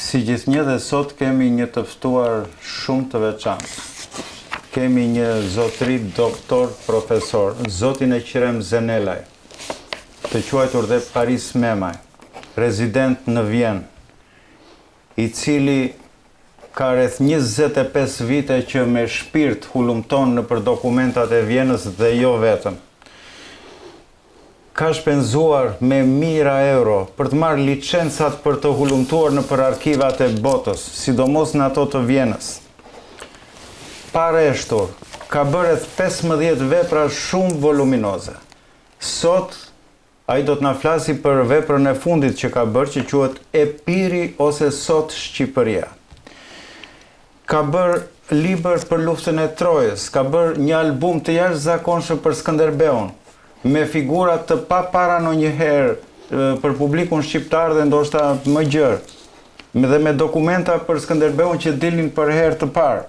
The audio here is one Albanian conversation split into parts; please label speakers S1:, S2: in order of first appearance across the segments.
S1: Si gjithnjë dhe sot kemi një të ftuar shumë të veçantë. Kemi një zotëri doktor profesor, zotin e Qirem Zenelaj, të quajtur dhe Paris Memaj, rezident në Vjenë, i cili ka rreth 25 vite që me shpirt hulumton në për dokumentat e Vjenës dhe jo vetëm. Ka shpenzuar me mijëra euro për të marrë licencat për të hulumtuar në për arkivat e botës, sidomos në ato të Vjenës. Pa reshtur, ka bërë 15 vepra shumë voluminoze. Sot, ai do të na flasi për veprën e fundit që ka bërë, që quhet Epiri ose Sot Shqipëria. Ka bërë libër për luftën e Trojës, ka bërë një album të jashtëzakonshëm për Skënderbeun, me figurat të pa para ndonjëherë për publikun shqiptar dhe ndoshta më gjërë, dhe me dokumenta për Skënderbeun që dilnin për herë të parë.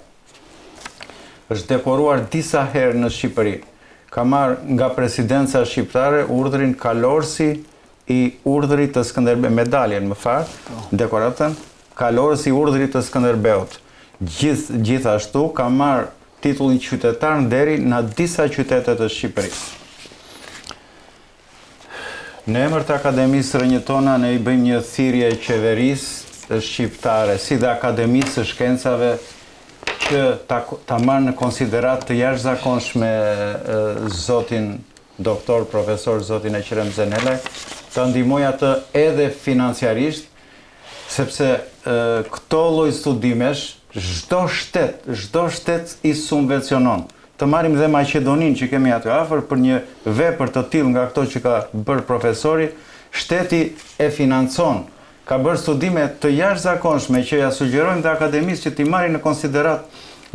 S1: Është dekoruar disa herë në Shqipëri. Ka marrë nga presidenca shqiptare urdhrin kalorësi i urdhrit të Skënderbeut, medaljen më fal, dekoratën, kalorësi i urdhrit të Skënderbeut. Gjithashtu ka marrë titullin qytetar deri në disa qytete të Shqipërisë. Në emër të Akademisë Rënjëtona ne i bëjmë një thirrje qeverisë shqiptare, si dhe Akademisë së Shkencave, që ta marrë në konsiderat të jashtëzakonshme zotin doktor profesor zotin e Qirem Zenelaj, të ndihmoj atë edhe financiarisht, sepse këto lloj studimesh çdo shtet i subvencionon. Të marrim dhe Maqedoninë që kemi aty afër për një vepër të tillë nga ato që ka bërë profesori, shteti e financon. Ka bërë studime të jashtëzakonshme që ja sugjerojmë dhe akademisë që t'i marrin në konsiderat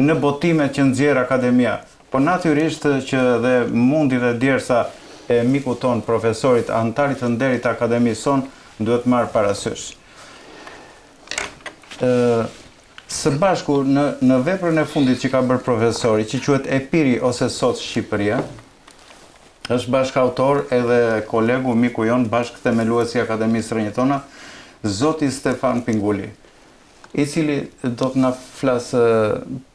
S1: në botimet që nxjerr akademia. Po natyrisht që dhe mundi dhe djersa e miku ton profesorit, antarit të nderit të akademisë son, duhet marrë parasysh. Së bashku në veprën e fundit që ka bërë profesori, që quhet Epiri ose Sot Shqipëria, është bashkautor edhe kolegu miku jon bashkëthemeluesi i Akademisë Rënjëtona, zoti Stefan Pinguli, i cili do të na flasë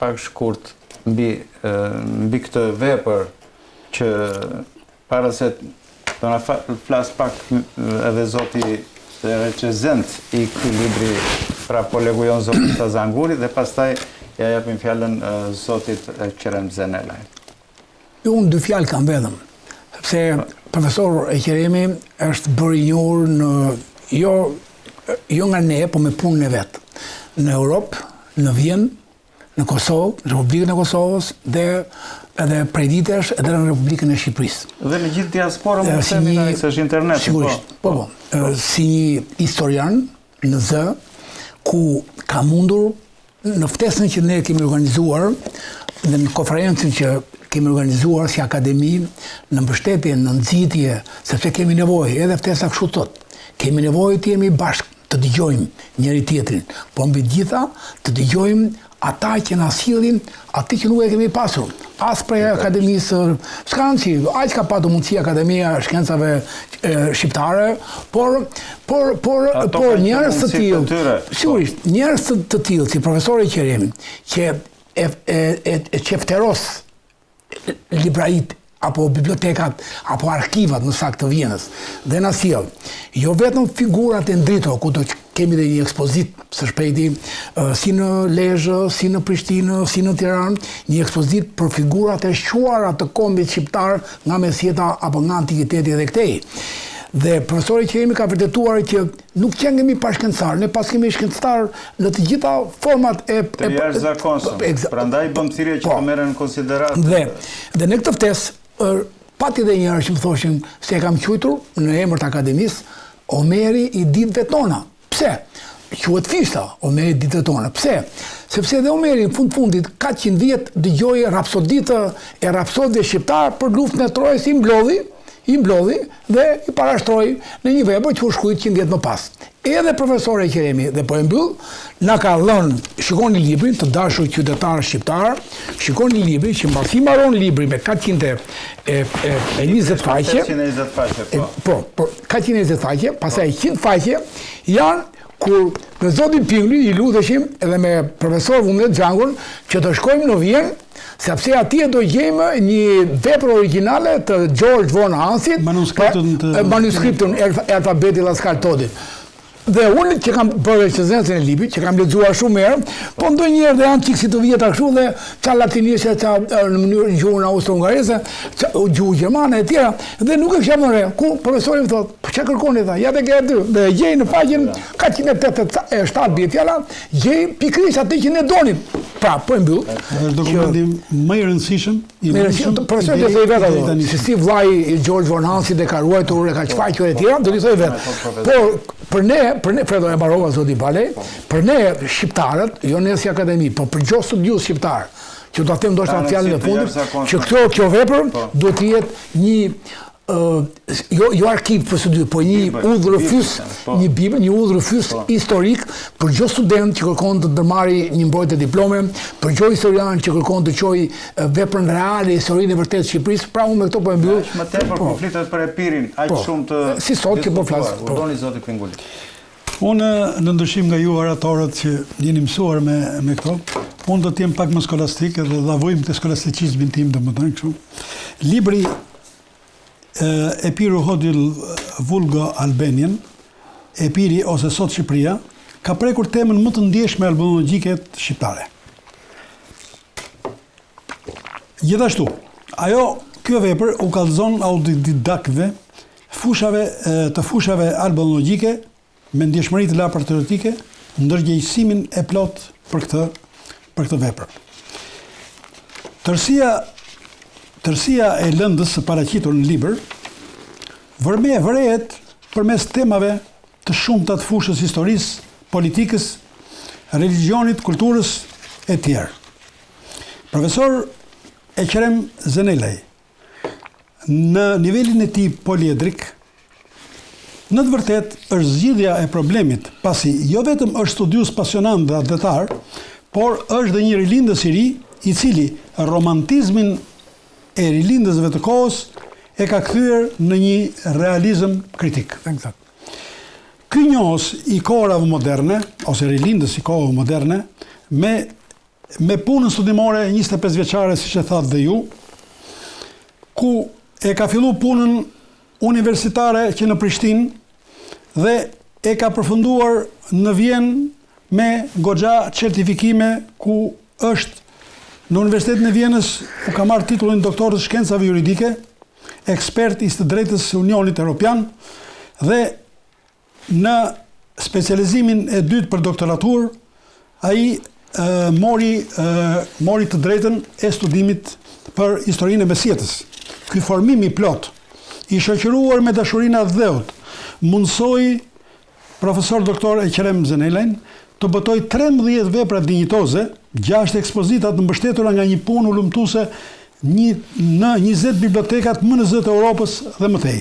S1: pak shkurt mbi këtë vepër që para se do na flas pak edhe zoti recenzent i këtij libri, pra kolegu jon zoti Tazanguri, dhe pastaj ja japim fjalën zotit Qirem Zenelaj.
S2: Unë dy fjalë kam vetëm, sepse profesor e Qiremi është bërë i njohur në jo nga ne, po me punën e vet. Në Europë, në Vjenë, në Kosovë, në Republikën e Kosovës dhe edhe prej vitesh edhe në Republikën e Shqipërisë.
S1: Dhe në gjithë diasporën mund të themi nga është internet.
S2: Sigurisht, po. Si një historian në zë, ku ka mundur në ftesën që ne kemi organizuar dhe në konferencën që kemi organizuar si akademi në mbështetje, në nxitje, sepse kemi nevojë, edhe ftesa kështu thot, kemi nevojë të jemi bashkë, të dëgjojmë njëri tjetrin, po mbi gjitha të dëgjojmë ata që na sillin atë që nuk e kemi pasur. As prej akademisë, s'kan si, aq ka patur mundësi Akademia e Shkencave shqiptare, por njerëz të tillë, sigurisht, njerëz të tillë si profesori Qiremi, që e çefteros libraritë apo bibliotekat, apo arkivat në sakt të Vjenës, dhe na sjell jo vetëm figurat e ndritura, ku do kemi dhe një ekspozit së shpejti, si në Lezhë, si në Prishtinë, si në Tiranë, një ekspozit për figurat e shuara të kombit shqiptar nga mesjeta apo nga antikiteti dhe këtej. Dhe profesori Qiremi ka vërtetuar që nuk qengemi pa shkencëtar, ne pas kemi shkencëtar në të gjitha format e
S1: jashtëzakonshëm. Prandaj bëm thirrje që të merren në konsiderat.
S2: Dhe në këtë ftesë pati dhe njerëz që më thoshin se e kam quajtur në emër të akademisë Omeri i ditëve tona. Pse? Quhet fishta Omeri i ditëve tona. Pse? Sepse edhe Omeri në fundit ka 100 vjet dëgjoi rapsoditë e rapsodëve shqiptar për luftën e Trojës, i mblodhi dhe i parashtroi në një vepër që u shkruajt 100 vjet më pas. Edhe profesori Qiremi, dhe po e mbyll, na ka dhënë, shikoni librin të dashur qytetar shqiptar, shikoni librin që mbasi mbaron libri me 420 faqe.
S1: 420 faqe, po.
S2: Po, 420 faqe, pastaj 100 faqe janë kur me zotin Pingli I luteshim edhe me profesor Vullnet Xhangun që të shkojmë në Vjenë, sepse atje do gjejmë një vepër origjinale të George von Hansit, manuskriptun e alfabetit Laskar Todit. Dhe unë që kam bërë recenzencën e librit, që kam lexuar shumë herë, po ndonjëherë dhe janë çiksi të vjetra kështu dhe ça latinishe, ça në mënyrë gjuhën austro-hungareze, gjuhë gjermane e tjera, dhe nuk e kisha më ku profesori më thotë, po çka kërkoni tha, ja tek e dy, dhe gjej në faqen ka 187 bie fjala, gjej pikërisht atë që ne donim. Pra, po e mbyll.
S3: Është dokumenti më I rëndësishëm I
S2: profesori do të thojë vetë se si vllai I George von Hansit e ka ruajtur e ka shfaqur e tjera, do të thojë vetë. Por për ne Fredo e mbarova zoti Balej, për ne shqiptarët, jo ne si akademi, por për çdo studius shqiptar, që do ta them ndoshta fjalën e fundit, që kjo vepër do të jetë një jo arkiv për studiu, po një udhërëfys, një bibël, një udhërëfys historik për çdo student që kërkon të ndërmarrë një mbrojtje diplome, për çdo historian që kërkon të çojë veprën reale, historinë e vërtetë të Shqipërisë. Pra unë me këto po e mbyll.
S1: Më tepër po flitet për Epirin, aq shumë të
S2: si sot që po flas.
S1: Doni zoti Pinguli.
S3: Unë në ndryshim nga ju oratorët që jeni mësuar me këto, unë do të jem pak më skolastik edhe do vojmë te skolasticizmin tim domethënë kështu. Libri Epiru Hodil Vulgo Albanian, Epiri ose sot Shqipëria, ka prekur temën më të ndjeshme albanologjike shqiptare. Gjithashtu, kjo vepër u kallëzon autodidaktëve të fushave albanologjike me ndjeshmëri të lartë patriotike, ndërgjegjësimin e plot për këtë vepër. Tërësia e lëndës së paraqitur në libër vërehet përmes temave të shumta të fushës historisë, politikës, religionit, kulturës e tjerë. Profesor Ekrem Zenelaj, në nivelin e tij poliedrik, në të vërtet është zgjidhja e problemit, pasi jo vetëm është studius pasionant dhe atletar, por është dhe një rilindës I ri, I cili romantizmin e rilindësve të kohës e ka kthyer në një realizëm kritik. Ky njohës I kohërave moderne, ose rilindës I kohëve moderne, me punën studimore 25 vjeçare, siç e thatë dhe ju, ku e ka filluar punën universitare që në Prishtinë dhe e ka përfunduar në Vjenë me goxha certifikime ku është në Universitetin e Vjenës u ka marrë titullin doktor të shkencave juridike, ekspert I së drejtës së Unionit Evropian dhe në specializimin e dytë për doktoratur, ai mori të drejtën e studimit për historinë e mesjetës. Ky formim I plot, I shoqëruar me dashurinë e dheut, mundsoi profesor doktor Ekrem Zenelajn të botoj 13 vepra dinjitoze, 6 ekspozitat të mbështetura nga një punë ulëmtuese në 20 bibliotekat më në zë të Europës dhe më tej.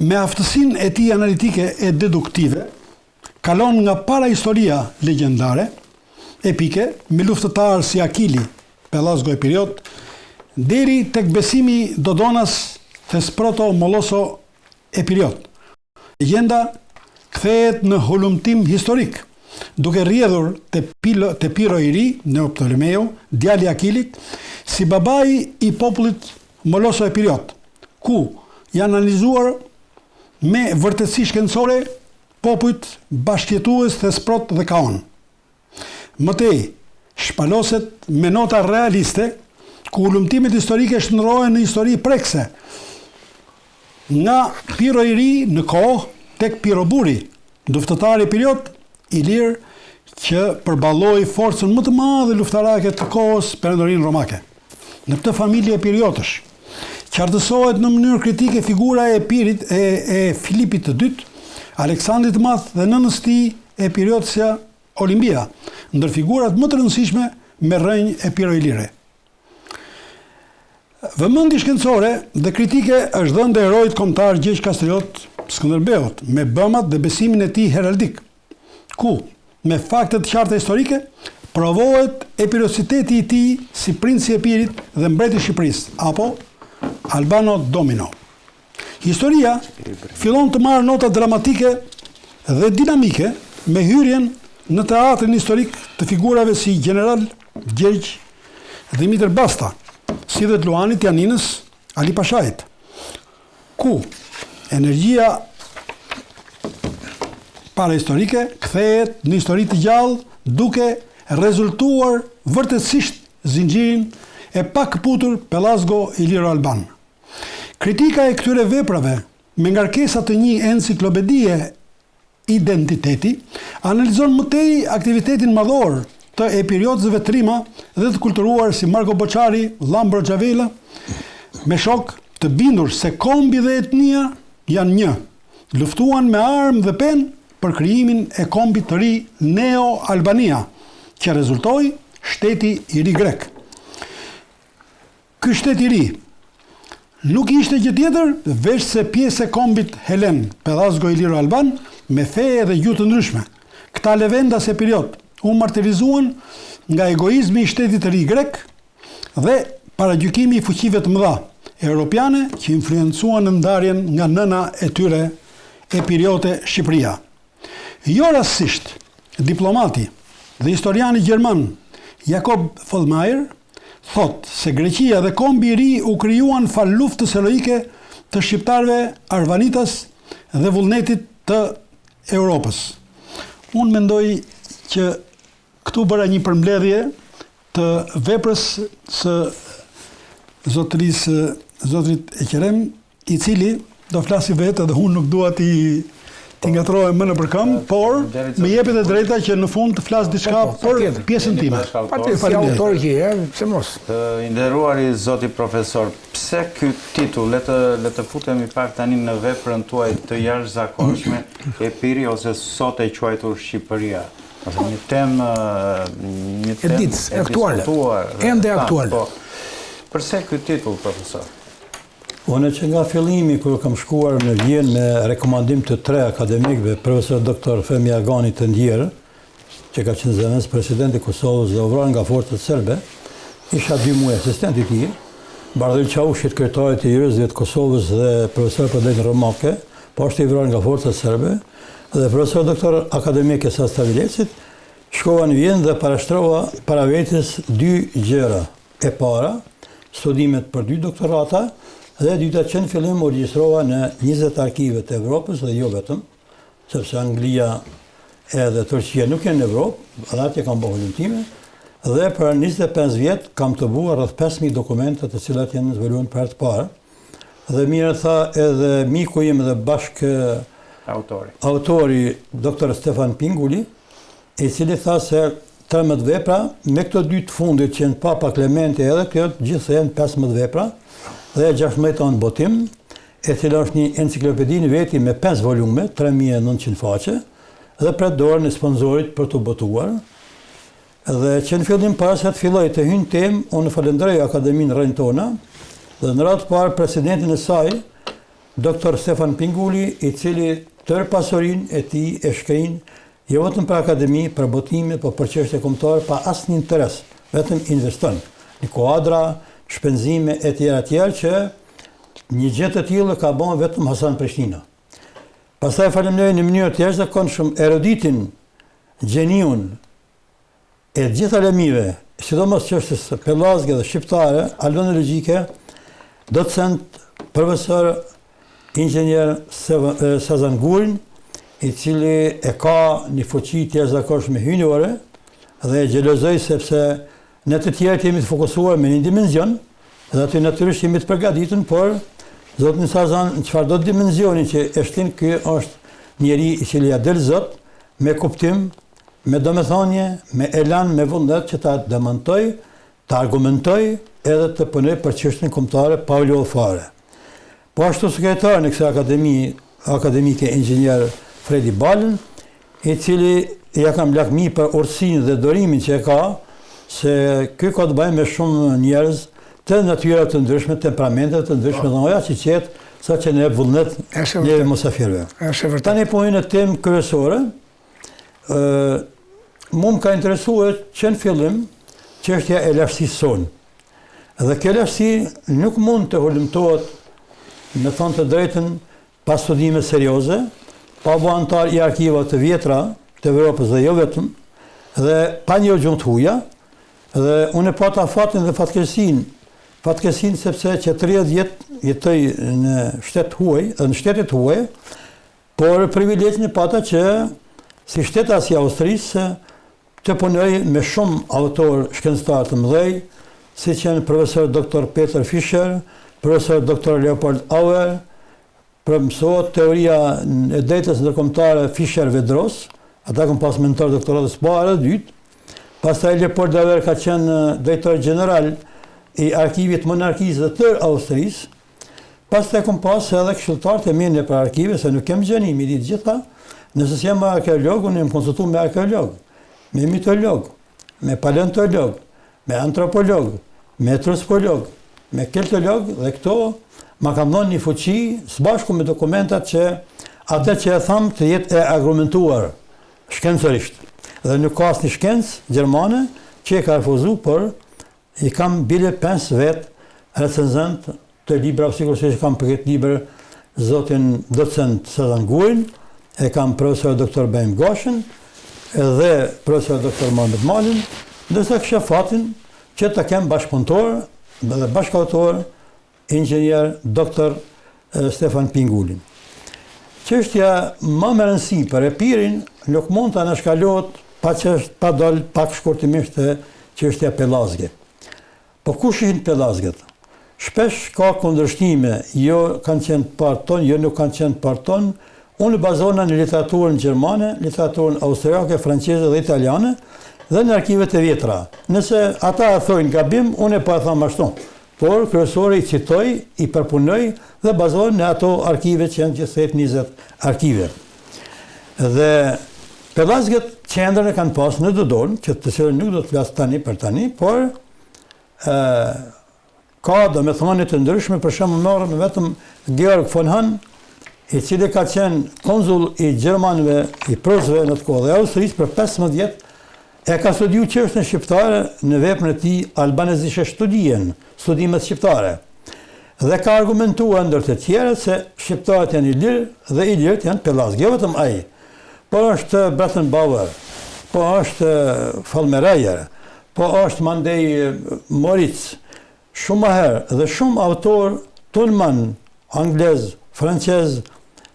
S3: Me aftësinë e tij analitike e deduktive, kalon nga para historia legjendare, epike, me luftëtarë si Akili, Pelasgo e Piriot, deri tek besimi Dodonas Thesproto Moloso e Piriot. Legjenda kthehet në hulumtim historik, duke rrjedhur te Piro I ri, Neoptolemeu, djali I Akilit, si babai I popullit Moloso e Piriot, ku janë analizuar me vërtetësi shkencore popujt bashkëjetues Thesprot dhe Kaon. Mëtej, shpaloset me nota realiste, ku hulumtimet historike shndërrohen në histori prekse, nga Piro I ri në kohë tek Piroburi, luftëtari Piriot I lirë që përballoi forcën më të madhe luftarake të kohës perandorinë romake. Në këtë familje Piriotësh qartësohet në mënyrë kritike figura e Epirit e Filipit të dytë, Aleksandrit të Madh dhe nënës tij e Piriotësja Olimpia, ndër figurat më të rëndësishme me rrënjë e Piro I lire. Vëmendje shkencore dhe kritike është dhënë dhe heroit kombëtar Gjergj Kastriot Skënderbeut, me bëmat dhe besimin e tij heraldik, ku, me fakte të qarta historike, provohet epirositeti I tij si princi I Epirit dhe mbreti I Shqipërisë, apo Albano Domino. Historia fillon të marrë nota dramatike dhe dinamike me hyrjen në teatrin historik të figurave si General Gjergj, Dimitër Basta, si dhe të Luanit Janinës, Ali Pashajt, ku energjia parahistorike kthehet në histori të gjallë duke rezultuar vërtetësisht zinxhirin e pa këputur Pelasgo Iliro Alban. Kritika e këtyre veprave me ngarkesa të një enciklopedie identiteti analizon më tej aktivitetin madhor të e periodësve të rima dhe të kulturuar si Marko Boçari, Lambro Gjavela, me shok të bindur se kombi dhe etnia janë një, luftuan me armë dhe penë për krijimin e kombit të ri Neo-Albania, që rezultoi shteti i ri grek. Ky shtet i ri nuk ishte gjë tjetër veç se pjesë e kombit Helen, Pelasgo Iliro Alban, me fe dhe gjuhë të ndryshme. Këta levendas e period u martirizuan nga egoizmi i shtetit të ri grek dhe paragjykimi i fuqive të mëdha europiane që influencuan në ndarjen nga nëna e tyre e periote Shqipëria. Jo rastësisht, diplomati dhe historiani gjerman Jakob Follmeier thot se Greqia dhe kombi i ri u krijuan fal luftës heroike të shqiptarëve Arvanitas dhe vullnetit të Europës. Unë mendoj që këtu bëra një përmbledhje të veprës së zotrit Eqerem, i cili do flasi vetë dhe unë nuk dua ti ngatrohem më në përkëm, por më jepet e drejta që në fund të flas diçka për pjesën time.
S2: Si autor që pse mos?
S1: Të nderuari zoti profesor, pse ky titull, le të futemi pak tani në veprën tuaj të jashtëzakonshme e piri ose sot e quajtur Shqipëria. Një temë
S2: aktuale. Ende aktuale.
S1: Përse ky titull, profesor?
S4: Unë që nga fillimi, kërë kam shkuar në Vjenë me rekomandim të 3 akademikëve, profesor doktor Femi Agani të ndjerë, që ka qenë zëvendës presidenti Kosovës dhe uvrar nga forcat serbe, isha 2 muaj asistenti i tij, Bardhyl Çavushit, kryetari i juristëve të Kosovës dhe profesor Përdet Romake, po është i uvrar nga forcat serbe, dhe profesor doktor akademik Esas Tavilecit, shkova në Vjenë dhe parashtrova para vetes 2 gjëra. E para, studimet për 2 doktorata, dhe dyta që në fillim u regjistrova në 20 arkive të Evropës dhe jo vetëm, sepse Anglia edhe Turqia nuk janë në Evropë, edhe atje kam bërë volumtime, dhe për 25 vjet kam të buar rreth 5000 dokumente të cilat janë zbuluar për herë të parë. Dhe mirë tha edhe miku im dhe bashk autori doktor Stefan Pinguli, i cili tha se 13 vepra, me këto 2 të fundit që janë Papa Klementi edhe kjo, gjithë janë 15 vepra, dhe 16 në botim, e cila është një enciklopedi në veti me 5 volume, 3900 faqe, dhe pret dorën e sponsorit për të botuar. Dhe që në fillim para se të filloj të hynë temë, unë falenderoj Akademinë Rentona, dhe në ratë parë presidentin e saj, Dr. Stefan Pinguli, i cili tërë pasurin e ti e shkrin, jo vetëm për akademi, për botime, për çështje kombëtare, pa asnjë interes, vetëm investon në kuadra, shpenzime e tjera që një gjë të tillë ka bën vetëm Hasan Prishtina. Pastaj falenderoj në mënyrë të jashtëzakonshme eruditin, gjeniun e gjitha lemive, sidomos çështës së Pelasgë dhe shqiptare, albanologjike, docent, profesor, inxhinier Sazan Gurin, i cili e ka një fuqi të jashtëzakonshme hyjnore dhe e xhelozoj sepse në të tjerët jemi të fokusuar me një dimenzion, dhe aty natyrisht jemi të përgatitur, por zotin Sazan, në çfarëdo dimensioni që e shtin, ky është njeri i cili ja del Zot me kuptim, me domethënie, me elan, me vullnet që ta demontoj, ta argumentoj edhe të punoj për çështjen kombëtare pa u lodhur fare. Po ashtu sekretari në kësaj akademike inxhinier Fredi Balën, i cili ja kam lakmi për urtësinë dhe dorimin që e ka, se ky ka të bëjë me shumë njerëz të natyra të ndryshme, temperamente të ndryshme, dhe oja që qetë, sa që ne vullnet njëve mosafirve. Tani po në temë kryesore, mu më ka interesuar që në fillim çështja e lartësisë sonë. Dhe kjo lartësi nuk mund të hulumtohet me thonë të drejtën, pas studime serioze, pa bu antar i arkiva të vjetra të Evropës dhe jo vetëm, dhe pa një gjumë të huja, dhe unë e pata fatin dhe fatkesin sepse që 30 vjetë jetoj në shtetë huaj, në shtetet huaj, por privilegjin e pata që si shteta si Austrisë të punoj me shumë autor shkencëtar të mëdhej, si që në profesor dr. Peter Fischer, profesor dr. Leopold Auer, mësohet teoria e drejtës ndërkombëtare Fischer-Vedros, ata kanë pas mentor doktoratës parë dhe dytë. Pastaj Leopold Auer ka qenë drejtor general i arkivit monarkisë dhe tërë Austrisë. Pastaj kanë pas edhe këshilltarët e mirë për arkive, se nuk kem gjeni mi ditë gjitha. Nëse si jam arkeolog, unë jam konsultuar me arkeolog, me mitolog, me paleontolog, me antropolog, me etruspolog, me keltolog, dhe këto ma kam dhënë një fuqi së bashku me dokumentat që atë që e thamë të jetë e argumentuar shkencërisht. Dhe nuk ka asnjë shkencë gjermane që e ka refuzu, por i kam bile 5 vetë recenzent të libra, sigurisht që kam për këtë libër zotin docent Sezan Guin, e kam profesor dr. Beim Goshen, dhe profesor dr. Mohamed Malin, ndërsa kisha fatin që të kem bashkëpunëtor dhe bashkautor inxhinier dr. Stefan Pingulin. Çështja më me rëndësi për Epirin nuk mund të nënshkalohet pa dal pak shkurtimisht të çështja Pellazgje. Po kush ishin Pellazgjet? Shpesh ka kundërshtime, jo kanë qenë part ton, jo nuk kanë qenë part ton. Unë bazona në literaturën gjermane, literaturën austriake, franceze dhe italiane, dhe në arkivet e vjetra. Nëse ata e thojnë gabim, unë e pa e thamë ashtu. Por kryesori i citoj, i përpunoj dhe bazohen në ato arkive që janë gjithsej 20 arkive. Dhe Pellazgjet qendrën e kanë pas në Dodon, që të cilën nuk do të flas tani për tani, por ka domethënie të ndryshme, për shembull marrëm vetëm Georg von Hahn, i cili ka qenë konzull i Gjermanëve, i Prusëve në të kohë dhe Austrisë për 15 vjet, e ka studiu çështën shqiptare në veprën e tij Albanezische Studien, studimet shqiptare. Dhe ka argumentuar ndër të tjerë se shqiptarët janë ilirë dhe ilirët janë Pellazgje, jo vetëm ai. Po është Bratimbauer, po është Fallmerayer, po është mandej Moritz, shumë herë dhe shumë autor Tullman, anglez, francez,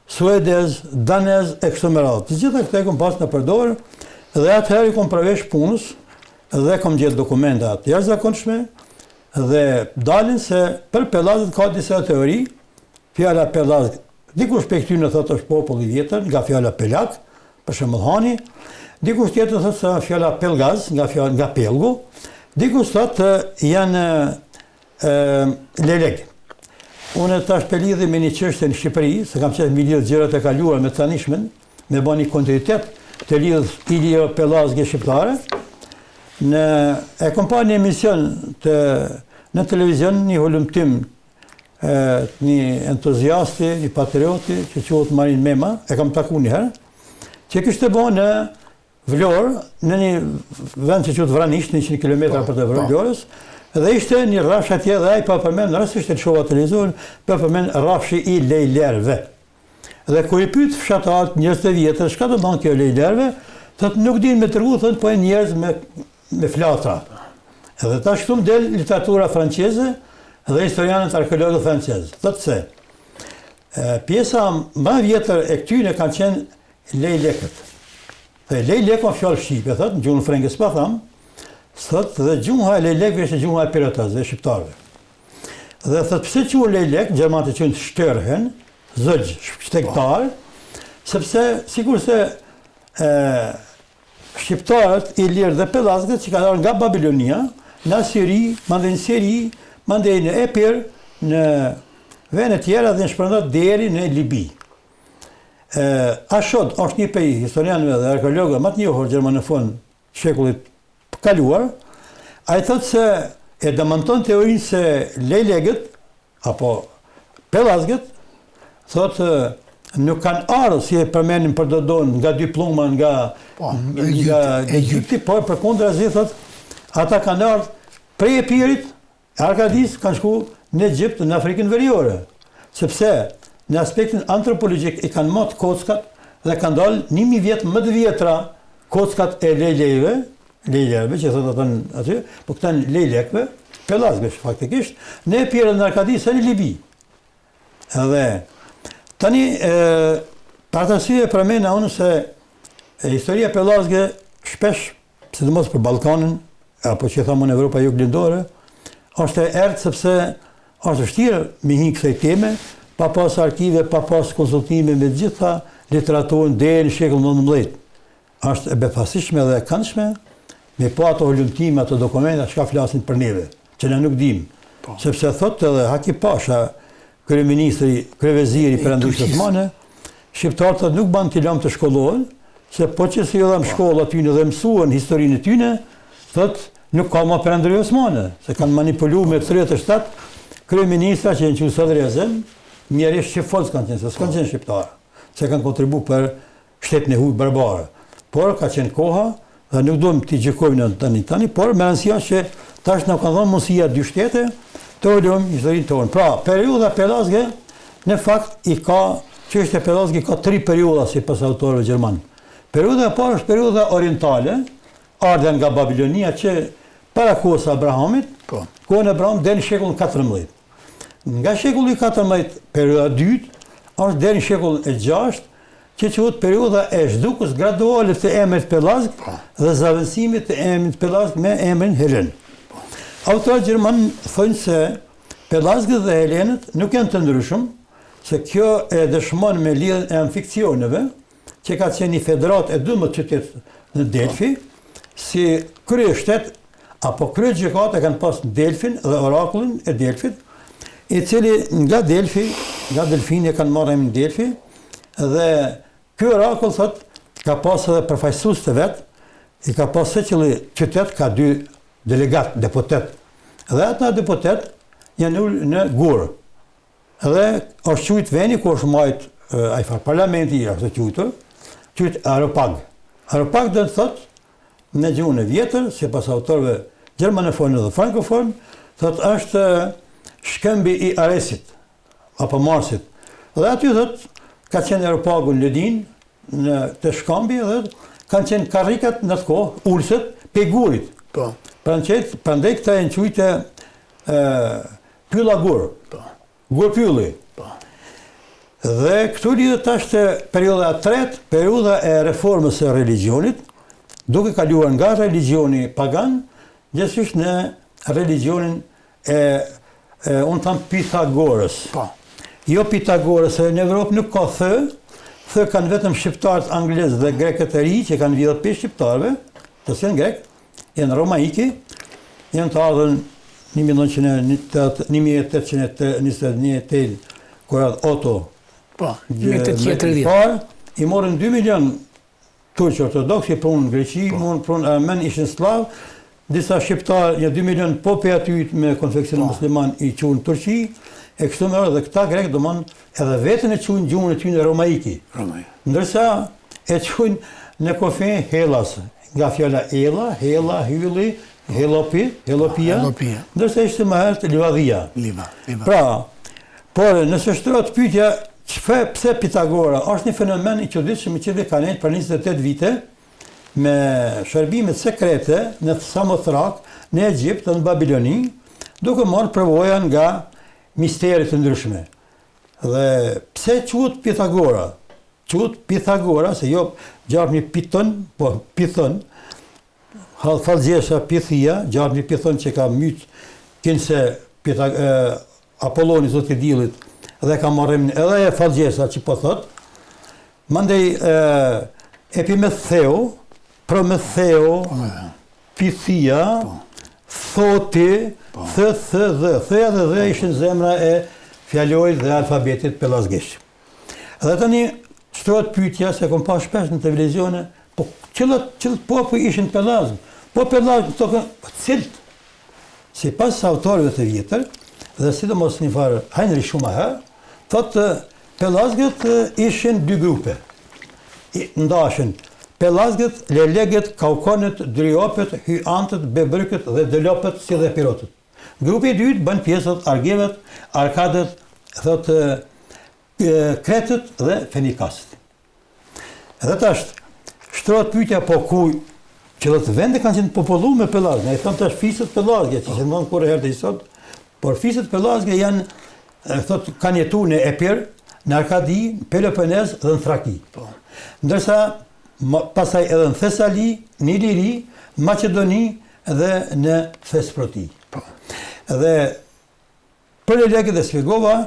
S4: suedez, danez, e kështu me radhë. Të gjitha këto e kom pas në përdor, dhe atëherë i kom përvesh punës, dhe kom gjetë dokumentat jashtëzakonshme, dhe dalin se për Pellazgjet ka disa teori, fjala Pellazg, dikush pe këty në thotë është popull i vjetër, nga fjala Pelak, për shembull Hani, dikush tjetër thotë se fjala Pelgaz, nga Pelgu, dikush thotë janë Leleg. Unë tash për lidhje me një çështje në Shqipëri, se kam qenë me lidhje gjërat e kaluara me të tanishmen, me bën një kontinuitet të lidh Ilio Pellazgje shqiptare. E kam pa një emision në televizion, një hulumtim një entuziasti, një patrioti që quhet Marin Mema, e kam takuar një herë, që kishte bën në Vlorë, në një vend që quhet Vranisht, 100 kilometra për të Vlorës. Dhe ishte një rafsh atje dhe ai pa përmend, rastisht e shoha televizorin, pa përmend rafshi i lejlerëve. Dhe kur i pyet fshatarët, njerëz të vjetër, çka do bën kjo lejlerëve, thotë nuk din me tregu, thotë po e njerëz me flatra. Edhe tash këtu del literatura franceze dhe historianët arkeologët francezë. Thotë se pjesa më e vjetër e këtyre kanë qenë lejlekët. Dhe lejlekë fjalë shqipe, thotë në gjuhën frengës pa tham. Thotë dhe gjuha e lejlekëve është gjuha e piratëve, shqiptarëve. Dhe thotë pse quhen lejlek, gjermanët e quajnë Störhen, zogj, shtegtar, sepse sigurisht se shqiptarët i lirë dhe Pellazgjet që kanë ardhur nga Babilonia, në Asiri, mandej në Siri, mandej në Epir, në vende tjera dhe në shpërndat deri në Libi. Ashod është një prej historianëve dhe arkeologëve më të njohur gjermanofon shekullit kaluar, ai thotë se e demanton teorinë se lejlegët apo Pellazgjet thotë nuk kanë ardhur si e përmendin për Dodon nga diploma nga Egjipti, por përkundrazi thotë ata kanë ardhur prej Epirit, Arkadis, kanë shku në Egjipt, në Afrikën Veriore. sepse në aspektin antropologjik i kanë marrë kockat dhe kanë dalë 1000 vjet më të vjetra kockat e lejleve, që thotë aty, po këta në lejlekve, pelazgësh faktikisht, në Pirën në Arkadisë në Libi. Edhe tani për atë arsye për mena unë se historia pelazgë shpesh, sidomos për Ballkanin, apo që thamë në Evropa juglindore, është e errët sepse është vështirë me hinë kësaj teme, pa pas arkive, pa pas konsultime me gjitha literaturën deri në shekullin XIX. Është e befasishme dhe e këndshme me pa ato hulumtime, ato dokumenta çka flasin për neve, që ne nuk dim. Sepse thotë edhe Haki Pasha, kryeministri, kryeveziri Perëndimit Osmane, shqiptarët nuk ban t'i lëmë të shkollohen, se po që si jo dhe më shkolla tyne dhe mësuan historinë tyne, thotë nuk ka ma Perëndri Osmane, se kanë manipulu me 37 kryeministra që në që Sadri Azem, mjerisht që folës kanë qenë, se s'kanë qenë shqiptarë, se kanë kontribu për shtetin e huj barbare. Por ka qenë koha, dhe nuk dojmë t'i gjykojmë në tani, por me rëndësia që tash në kanë dhonë mundësia 2 shtete, të ulëm historinë tonë. Pra, periuda pelazgë, në fakt i ka, çështja pelazgë ka 3 periuda si pas autorëve gjerman. Periuda e parë është periuda orientale, ardhen nga Babilonia që para kohës Abrahamit, kohën e Abrahamit deri në shekullin 14. Nga shekulli 14, periuda e dytë, është deri në shekullin e 6, që quhet periuda e zhdukjes graduale të emrit pelazg dhe zaventësimit të emrit pelazg me emrin Helen. Autorët gjerman thonë se pelazgët dhe helenët nuk janë të ndryshëm, se kjo e dëshmon me lidhjen e amfiksioneve, që ka qenë një federat e 12 qytet në Delfi, si krye shtet apo krye gjykate kanë pas Delfin dhe orakullin e Delfit, i cili nga Delfini e kanë marrë emrin Delfi, dhe ky orakull thot ka pas edhe përfaqësues të vet, i ka pas secili qytet ka 2 delegat, deputet. Dhe ata deputet janë ullë në Gurë. Dhe është qujtë veni ku është majtë ajfar parlamenti, është qujtë Aropag. Aropag dhe të thot, në gjuhën e vjetër, si pas autorëve gjermanofon dhe frankofon, thot është shkëmbi i Aresit, apo Marsit. Dhe aty thot, ka qenë Aropagu në Ledin, në të shkambi, dhe kanë qenë karrikat në të kohë, ulset, pe Gurit. Prandaj këta e në qujtë Pylla Gur, Gur Pylli. Dhe këtu lidhet tash te periudha e tretë, periudha e reformës së religionit, duke kaluar nga religioni pagan, gjithsesi në religionin unë tham Pythagorës. Jo Pythagorës, në Evropë nuk ka thë kanë vetëm shqiptarët anglezë dhe grekët e ri që kanë vjedhur për shqiptarëve, të janë grek, janë romaiki, janë të ardhën 1821, kur ardhë Otto,
S2: 1830.
S4: I morën 2 milion turqë ortodoksi, prunë në Greqi, prunë armen, ishin slav, disa shqiptarë, 2 milion pope aty me konfeksion musliman i qunë Turqi, e kështu me orë dhe këta grek domon edhe vetën e qunë gjuhën e tyne romaiki. Ndërsa e qunë në kofe Hellas, nga fjala Ela, Hela, Hylli, Helopia, ndërsa ishte më herët Livadhia. Pra, por nëse shtrohet pyetja pse Pitagora, është një fenomen i çuditshëm i cili ka nejtë për 28 vite me shërbimet sekrete në Samothrak, në Egjipt dhe në Babiloni, duke marrë përvoja nga misteret të ndryshme. Dhe pse quhet Pitagora? Quhet Pitagora se jo gjatë një Piton, po Python, Fallgjesa Pythia, gjatë një Python që ka mytë kinse Apolloni zoti i diellit dhe ka marrë edhe e Fallgjesa që po thot. Mandej Epimetheu, Prometheu, Pythia, Thoti, Thea dhe ishin zemra e fjalorit dhe alfabetit pelazgjesh. Dhe tani shtrohet pyetja se kom pa shpesh në televizione, po çilët popull ishin pelazg? Po pelazg tokën cilt. Sipas autorëve të vjetër, dhe sidomos një farë Heinrich Schumacher, thotë pelazgët ishin 2 grupe. Ndashin pelazgët, lelegët, kaukonët, dryopët, hyantët, bebrykët dhe delopët si dhe pirotët. Grupi i dytë bën pjesët argjevet, arkadët, thotë Kretët dhe Fenikasët. Edhe tash, shtrohet pyetja po ku që do të vende kanë qenë populluar me pellazgë. Ai thonë tash fisët pellazgë, që s'mund kurrë herë të sot, por fisët pellazgë janë thotë kanë jetuar në Epir, në Arkadi, Peloponez dhe në Thraki. Ndërsa pastaj edhe në Thesali, në Iliri, Maqedoni dhe në Thesproti. Dhe për e lekë dhe shpjegova,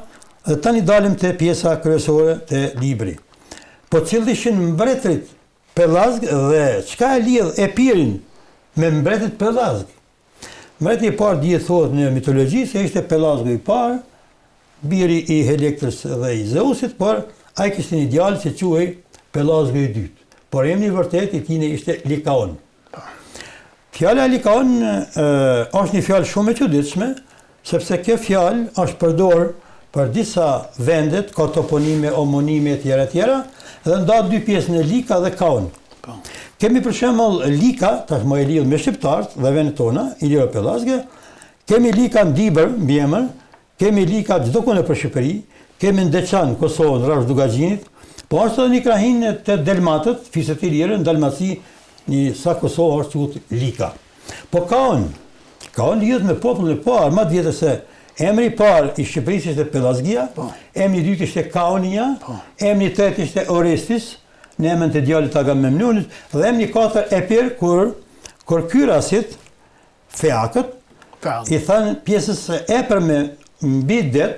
S4: dhe tani dalim të pjesa kryesore të libri. Po cilë ishin mbretërit Pellazg dhe çka e lidh Epirin me mbretët Pellazg? Mbreti i parë dihet thotë në mitologji se ishte Pellazgu i parë, biri i Helektrës dhe i Zeusit, por ai kishte një djalë që quhej Pellazgu i dytë. Por emri i vërtet i tij ishte Likaon. Fjala Likaon është një fjalë shumë e çuditshme, sepse kjo fjalë është përdorur për disa vendet, ka toponime, omonime etj. Dhe nda dy pjesë në Lika dhe Kaon. Kemi për shembull Lika, tashmë e lidh me shqiptarët dhe vendet tona, Iliro-Pellazgë, kemi Lika në Dibër, mbi emër, kemi Lika çdo ku në Shqipëri, kemi në Deçan, Kosovë, në Rrafsh Dugaxhinit, po është edhe një krahinë të Delmatët, fiset e lirë, në Dalmaci, një sa Kosovë është quhet Lika. Po Kaon lidhet me popullin e parë, madje vjetër se emri i parë i Shqipërisë ishte Pellazgia, emri i dytë ishte Kaonia, emri i tretë ishte Orestis, në emrin të djalit Agamemnonit, dhe emri i katërt Epir, kur Kyrasit, Feakët, i thanë pjesës Epër me mbi det,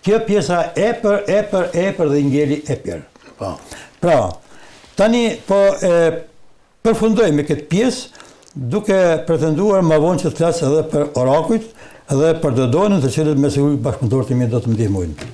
S4: kjo pjesa Epër dhe ngeli Epir. Pra, tani po përfundoj me këtë pjesë, duke pretenduar ma vonë që të flasë edhe për orakujt, dhe për Dodonën, të cilët me siguri bashkëpunëtorët e mi do të më ndihmojnë.